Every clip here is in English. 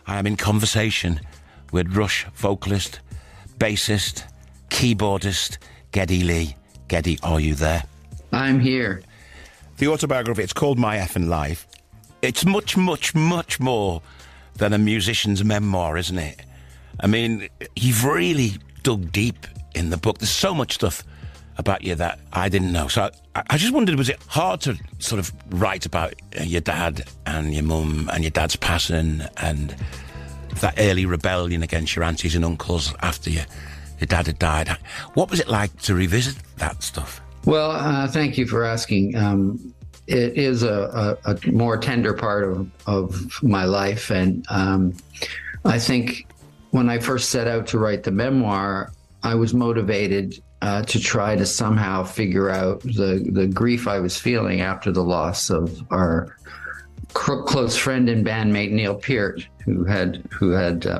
I am in conversation with Rush vocalist, bassist, keyboardist, Geddy Lee. Geddy, are you there? I'm here. The autobiography, it's called My Effing Life. It's much, much, much more than a musician's memoir, isn't it? I mean, you've really dug deep in the book. There's so much stuff about you that I didn't know. So I just wondered, was it hard to sort of write about your dad and your mum and your dad's passing and that early rebellion against your aunties and uncles after your dad had died? What was it like to revisit that stuff? Well, thank you for asking. It is a more tender part of my life. And I think when I first set out to write the memoir, I was motivated to try to somehow figure out the grief I was feeling after the loss of our close friend and bandmate Neil Peart, who had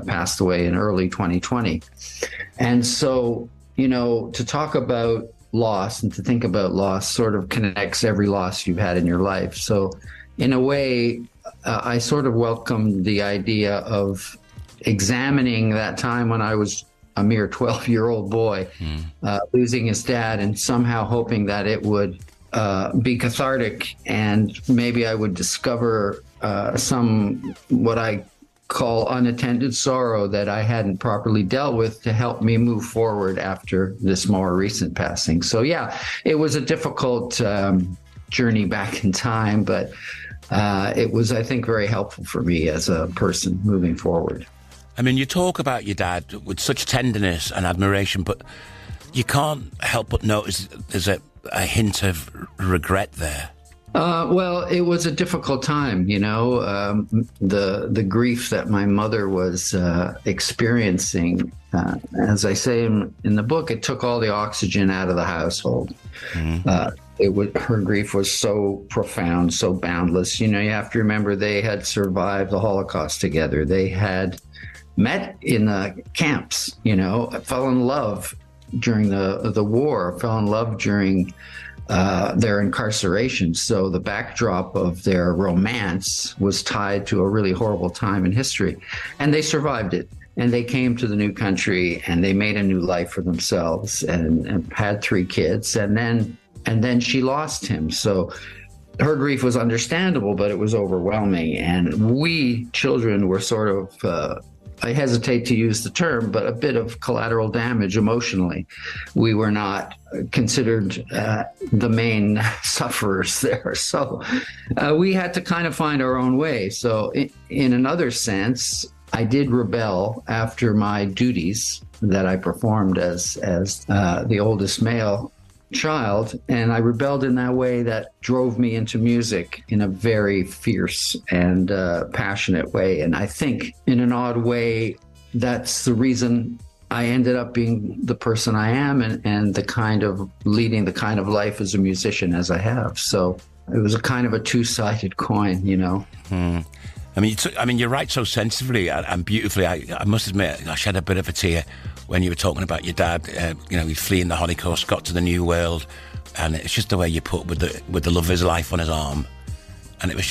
passed away in early 2020. And so, to talk about loss and to think about loss sort of connects every loss you've had in your life. So in a way, I sort of welcomed the idea of examining that time when I was a mere 12-year-old boy, losing his dad, and somehow hoping that it would be cathartic and maybe I would discover some what I call unattended sorrow that I hadn't properly dealt with to help me move forward after this more recent passing. So yeah, it was a difficult journey back in time, but it was, I think, very helpful for me as a person moving forward. I mean, you talk about your dad with such tenderness and admiration, but you can't help but notice there's a hint of regret there. Well, it was a difficult time, the grief that my mother was experiencing. As I say in the book, it took all the oxygen out of the household. Her grief was so profound, so boundless. You have to remember they had survived the Holocaust together. They had met in the camps, fell in love during the war, fell in love during their incarceration. So the backdrop of their romance was tied to a really horrible time in history. And they survived it. And they came to the new country and they made a new life for themselves and had 3 kids. And then she lost him. So her grief was understandable, but it was overwhelming. And we children were sort of, I hesitate to use the term, but a bit of collateral damage emotionally. We were not considered the main sufferers there. So we had to kind of find our own way. So in another sense, I did rebel after my duties that I performed as the oldest male child, and I rebelled in that way that drove me into music in a very fierce and passionate way. And I think in an odd way, that's the reason I ended up being the person I am and the kind of leading the kind of life as a musician as I have. So it was a kind of a two-sided coin, I mean, you write so sensitively and beautifully. I must admit, I shed a bit of a tear when you were talking about your dad. He's fleeing the Holocaust, got to the New World, and it's just the way you put with the love of his life on his arm, and it was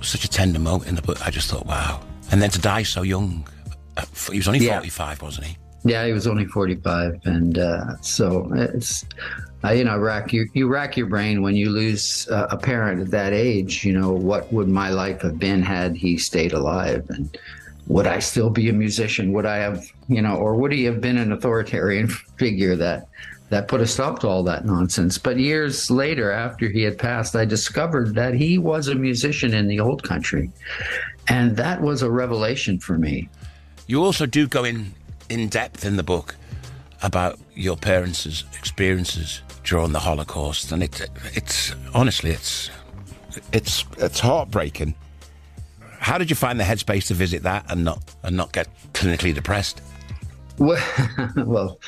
such a tender moment in the book. I just thought, wow. And then to die so young, he was only 45, wasn't he? Yeah, he was only 45, and so it's. You rack your brain when you lose a parent at that age. What would my life have been had he stayed alive? And would I still be a musician? Would I have, or would he have been an authoritarian figure that put a stop to all that nonsense? But years later, after he had passed, I discovered that he was a musician in the old country. And that was a revelation for me. You also do go in depth in the book about your parents' experiences during the Holocaust, and it's honestly heartbreaking. How did you find the headspace to visit that and not get clinically depressed? Well,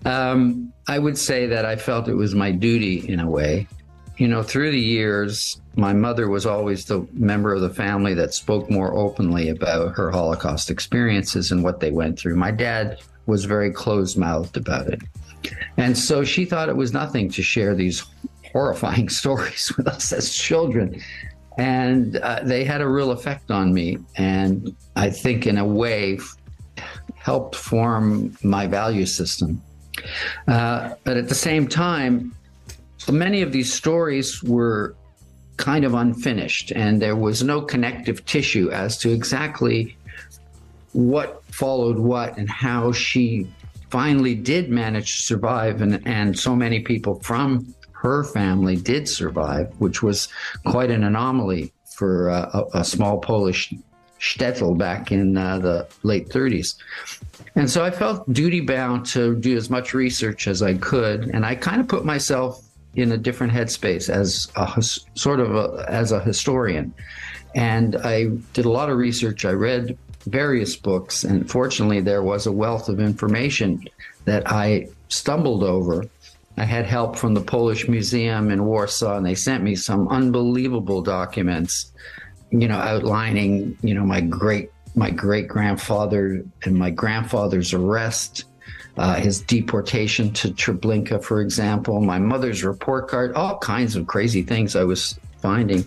I would say that I felt it was my duty in a way. Through the years, my mother was always the member of the family that spoke more openly about her Holocaust experiences and what they went through. My dad was very closed-mouthed about it. And so she thought it was nothing to share these horrifying stories with us as children. And they had a real effect on me. And I think in a way helped form my value system. But at the same time, many of these stories were kind of unfinished, and there was no connective tissue as to exactly what followed what and how she finally did manage to survive. And so many people from her family did survive, which was quite an anomaly for a small Polish shtetl back in the late 30s. And so I felt duty bound to do as much research as I could. And I kind of put myself in a different headspace as as a historian. And I did a lot of research. I read various books, and fortunately there was a wealth of information that I stumbled over. I had help from the Polish Museum in Warsaw, and they sent me some unbelievable documents, outlining, my great grandfather and my grandfather's arrest, his deportation to Treblinka, for example, my mother's report card, all kinds of crazy things I was finding.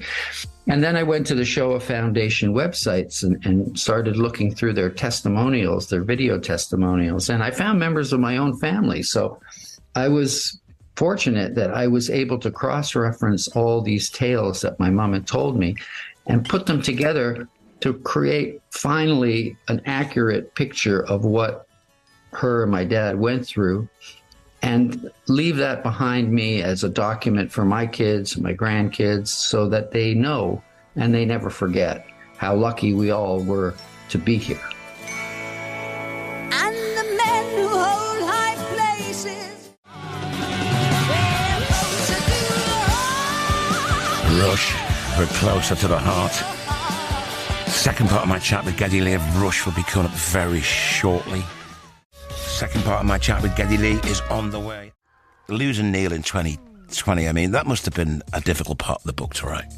And then I went to the Shoah Foundation websites and started looking through their testimonials, their video testimonials, and I found members of my own family. So I was fortunate that I was able to cross-reference all these tales that my mom had told me and put them together to create finally an accurate picture of what her and my dad went through, and leave that behind me as a document for my kids and my grandkids so that they know and they never forget how lucky we all were to be here. And the men who hold high places, Rush, we're closer to the heart. Second part of my chat with Geddy Lee of Rush will be coming up very shortly. Second part of my chat with Geddy Lee is on the way. Losing Neil in 2020, I mean, that must have been a difficult part of the book to write.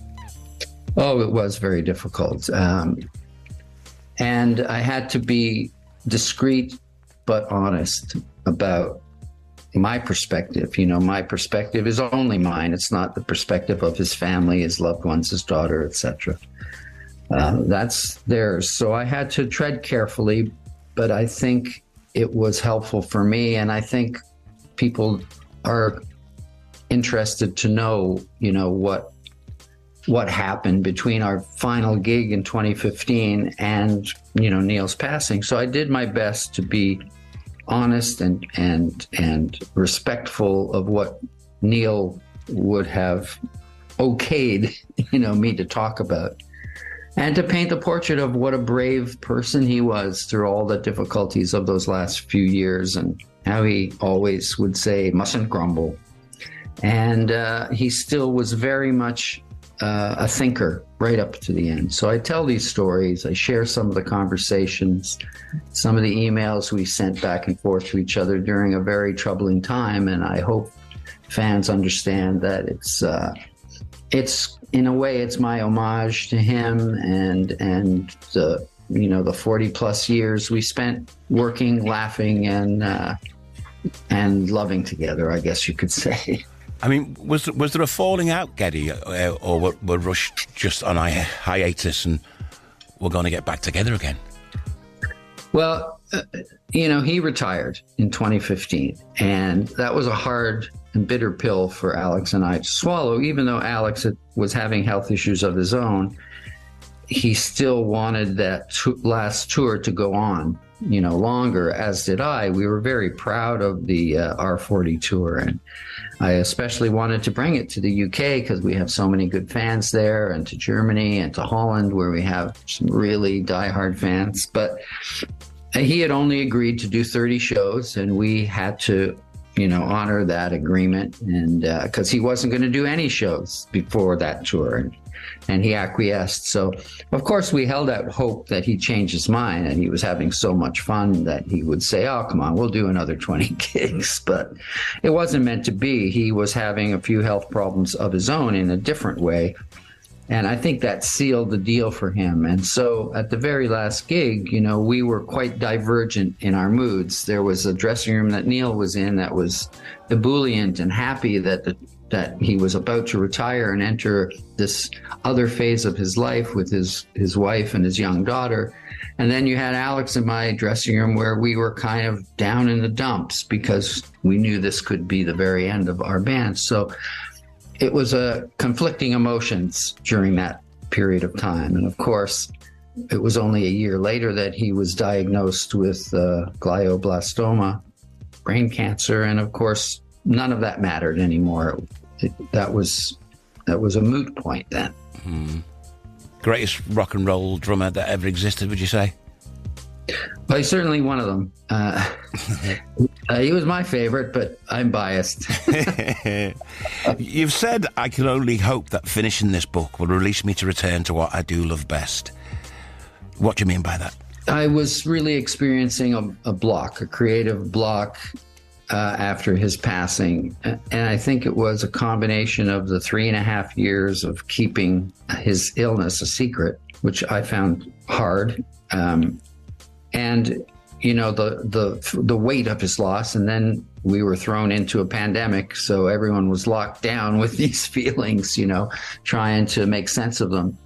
Oh, it was very difficult. And I had to be discreet but honest about my perspective. My perspective is only mine. It's not the perspective of his family, his loved ones, his daughter, etc. That's theirs. So I had to tread carefully, but I think it was helpful for me. And I think people are interested to know, what happened between our final gig in 2015 and, Neil's passing. So I did my best to be honest and respectful of what Neil would have okayed, me to talk about, and to paint the portrait of what a brave person he was through all the difficulties of those last few years, and how he always would say, mustn't grumble. And he still was very much a thinker right up to the end. So I tell these stories, I share some of the conversations, some of the emails we sent back and forth to each other during a very troubling time. And I hope fans understand that it's in a way, it's my homage to him and the, the 40 plus years we spent working, laughing, and loving together, I guess you could say. I mean, was there a falling out, Geddy, or were Rush just on a hiatus and we're going to get back together again? Well, he retired in 2015, and that was a hard and bitter pill for Alex and I to swallow. Even though Alex was having health issues of his own, he still wanted that last tour to go on, longer, as did I. We were very proud of the R40 tour, and I especially wanted to bring it to the UK because we have so many good fans there, and to Germany and to Holland, where we have some really diehard fans. But he had only agreed to do 30 shows, and we had to honor that agreement, and because he wasn't going to do any shows before that tour, and he acquiesced. So of course we held out hope that he'd change his mind, and he was having so much fun that he would say, oh, come on, we'll do another 20 gigs. But it wasn't meant to be. He was having a few health problems of his own in a different way, and I think that sealed the deal for him. And so at the very last gig, we were quite divergent in our moods. There was a dressing room that Neil was in that was ebullient and happy that that he was about to retire and enter this other phase of his life with his wife and his young daughter. And then you had Alex in my dressing room where we were kind of down in the dumps because we knew this could be the very end of our band. So it was conflicting emotions during that period of time. And of course, it was only a year later that he was diagnosed with glioblastoma, brain cancer. And of course, none of that mattered anymore. That was a moot point then. Greatest rock and roll drummer that ever existed, would you say? Well, he's certainly one of them. He was my favorite, but I'm biased. You've said, I can only hope that finishing this book will release me to return to what I do love best. What do you mean by that? I was really experiencing a creative block after his passing. And I think it was a combination of the 3.5 years of keeping his illness a secret, which I found hard. And, you know, the weight of his loss. And then we were thrown into a pandemic. So everyone was locked down with these feelings, you know, trying to make sense of them.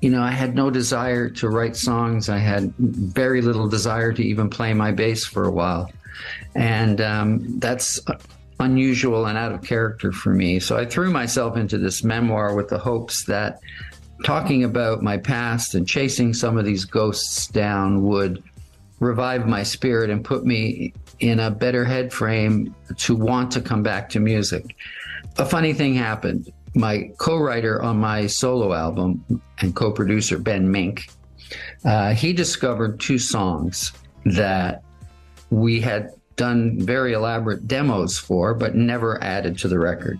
You know, I had no desire to write songs. I had very little desire to even play my bass for a while. And that's unusual and out of character for me. So I threw myself into this memoir with the hopes that talking about my past and chasing some of these ghosts down would revive my spirit and put me in a better head frame to want to come back to music. A funny thing happened. My co-writer on my solo album and co-producer, Ben Mink, he discovered 2 songs that we had done very elaborate demos for, but never added to the record.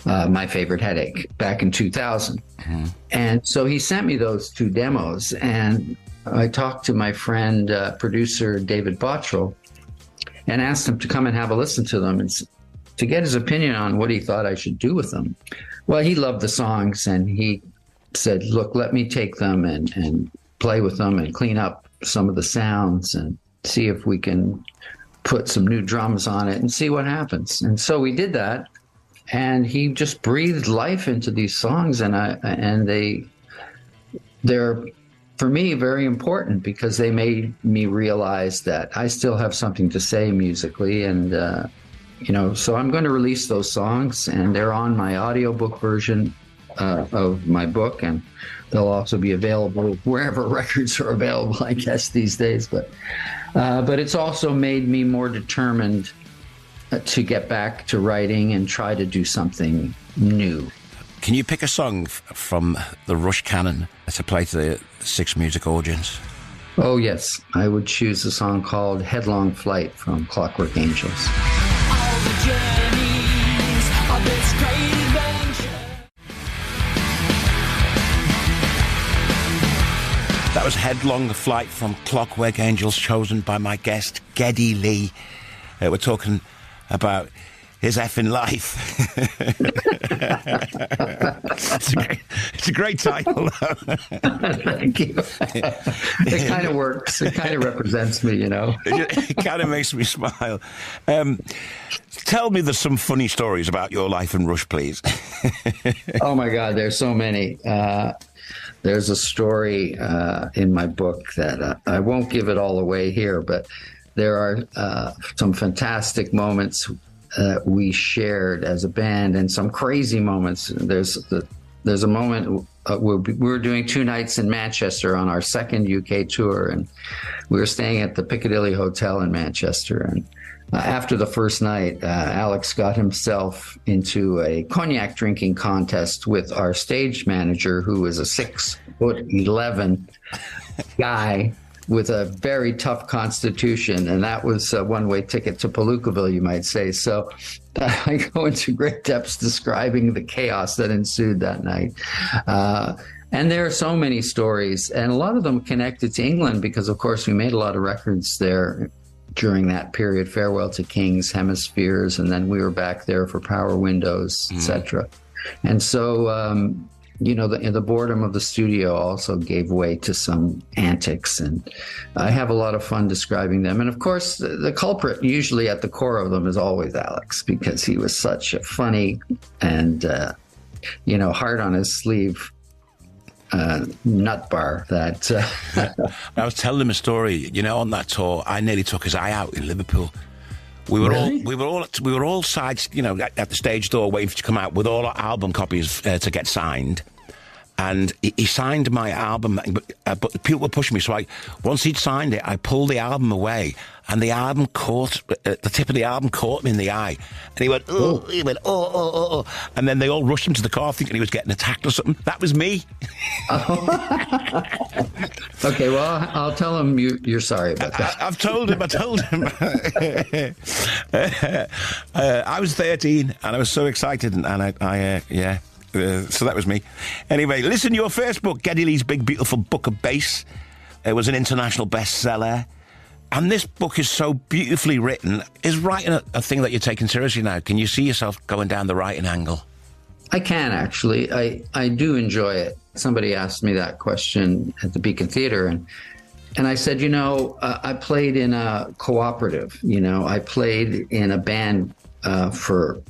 My Favorite Headache, back in 2000. And so he sent me those 2 demos, and I talked to my friend, producer David Bottrell, and asked him to come and have a listen to them and to get his opinion on what he thought I should do with them. Well, he loved the songs, and he said, look, let me take them and play with them and clean up some of the sounds and see if we can put some new drums on it and see what happens. And so we did that, and he just breathed life into these songs, and they're for me very important because they made me realize that I still have something to say musically. And you know, so I'm going to release those songs, and they're on my audiobook version of my book, and they'll also be available wherever records are available, I guess, these days. But it's also made me more determined to get back to writing and try to do something new. Can you pick a song from the Rush canon to play to the Six Music audience? Oh, yes. I would choose a song called Headlong Flight from Clockwork Angels. All the journeys of this great adventure. That was Headlong Flight from Clockwork Angels, chosen by my guest, Geddy Lee. We're talking about his effing life. It's a great title. Thank you. It kind of works. It kind of represents me, you know. It kind of makes me smile. Tell me there's some funny stories about your life in Rush, please. Oh, my God. There's so many. There's a story in my book that I won't give it all away here, but there are some fantastic moments we shared as a band, and some crazy moments. There's a moment we were doing 2 nights in Manchester on our second UK tour, and we were staying at the Piccadilly Hotel in Manchester. And after the first night, Alex got himself into a cognac drinking contest with our stage manager, who is a 6'11" guy with a very tough constitution, and that was a one-way ticket to Palookaville, you might say. So I go into great depths describing the chaos that ensued that night. And there are so many stories, and a lot of them connected to England because, of course, we made a lot of records there during that period, Farewell to Kings, Hemispheres, and then we were back there for Power Windows, etc. And so the boredom of the studio also gave way to some antics, and I have a lot of fun describing them. And of course, the culprit usually at the core of them is always Alex, because he was such a funny and, heart on his sleeve nut bar that... I was telling him a story, on that tour, I nearly took his eye out in Liverpool. We were all sides, at the stage door waiting for you to come out with all our album copies to get signed. And he signed my album, but people were pushing me. So once he'd signed it, I pulled the album away, and the tip of the album caught me in the eye. And he went, oh. And then they all rushed him to the car thinking he was getting attacked or something. That was me. Okay, well, I'll tell him you're sorry about that. I've told him. I was 13 and I was so excited, and so that was me. Anyway, listen, your first book, Geddy Lee's Big Beautiful Book of Bass, it was an international bestseller. And this book is so beautifully written. Is writing a thing that you're taking seriously now? Can you see yourself going down the writing angle? I can, actually. I do enjoy it. Somebody asked me that question at the Beacon Theatre, and I said, I played in a cooperative. I played in a band for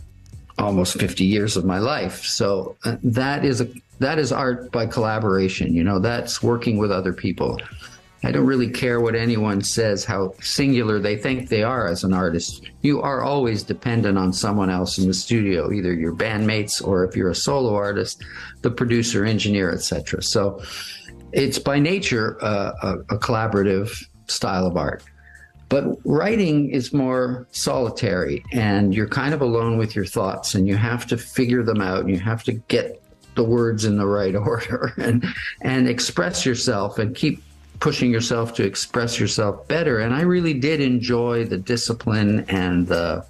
almost 50 years of my life. So that is art by collaboration. That's working with other people. I don't really care what anyone says, how singular they think they are as an artist. You are always dependent on someone else in the studio, either your bandmates, or if you're a solo artist, the producer, engineer, etc. So it's by nature a collaborative style of art. But writing is more solitary, and you're kind of alone with your thoughts, and you have to figure them out, and you have to get the words in the right order and express yourself and keep pushing yourself to express yourself better. And I really did enjoy the discipline and the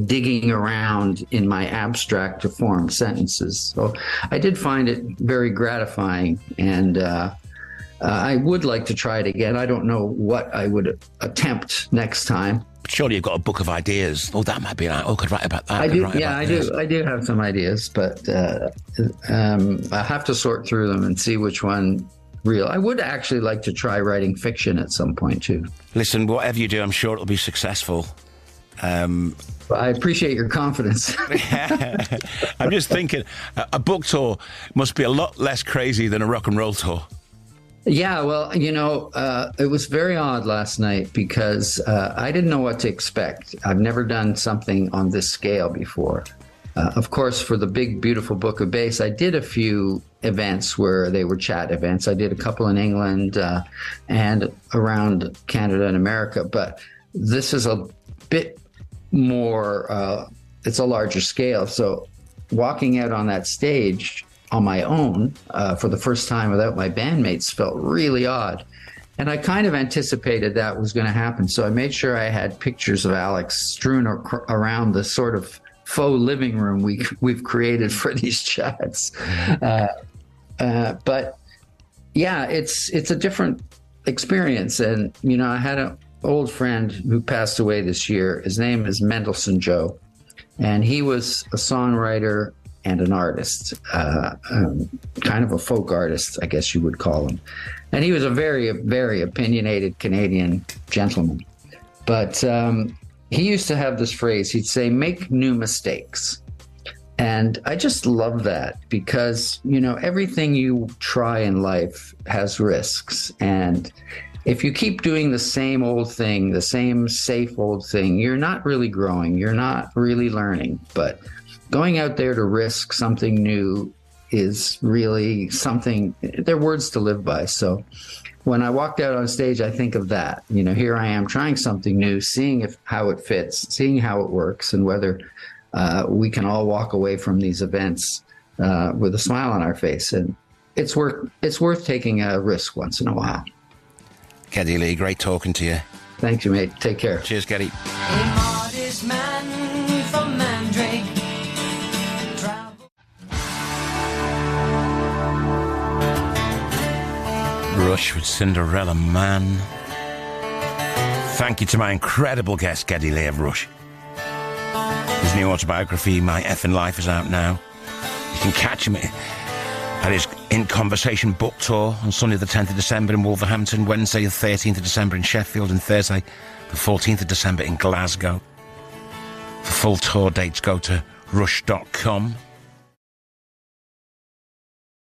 digging around in my abstract to form sentences. So I did find it very gratifying, and I would like to try it again. I don't know what I would attempt next time. Surely you've got a book of ideas. Oh, that might be I could write about that. I do have some ideas, but I have to sort through them and see which one real. I would actually like to try writing fiction at some point too. Listen, whatever you do, I'm sure it'll be successful. I appreciate your confidence. I'm just thinking, a book tour must be a lot less crazy than a rock and roll tour. Yeah, well, it was very odd last night because I didn't know what to expect. I've never done something on this scale before. Of course, for the Big Beautiful Book of Bass, I did a few events where they were chat events. I did a couple in England and around Canada and America, but this is a bit more, it's a larger scale. So walking out on that stage on my own for the first time without my bandmates felt really odd. And I kind of anticipated that was going to happen. So I made sure I had pictures of Alex strewn around the sort of faux living room we've created for these chats. But yeah, it's a different experience. And, I had an old friend who passed away this year. His name is Mendelssohn Joe. And he was a songwriter and an artist, kind of a folk artist, I guess you would call him. And he was a very, very opinionated Canadian gentleman. But he used to have this phrase. He'd say, make new mistakes. And I just love that because, everything you try in life has risks. And if you keep doing the same old thing, the same safe old thing, you're not really growing. You're not really learning. But going out there to risk something new is really something, they're words to live by. So when I walked out on stage, I think of that. Here I am trying something new, seeing how it fits, seeing how it works, and whether we can all walk away from these events with a smile on our face. And it's worth taking a risk once in a while. Geddy Lee, great talking to you. Thank you, mate. Take care. Cheers, Geddy. A modest man from Mandrake. Rush with Cinderella Man. Thank you to my incredible guest, Geddy Lee of Rush. His new autobiography, My Effing Life, is out now. You can catch him In Conversation book tour on Sunday the 10th of December in Wolverhampton, Wednesday the 13th of December in Sheffield, and Thursday the 14th of December in Glasgow. For full tour dates, go to rush.com.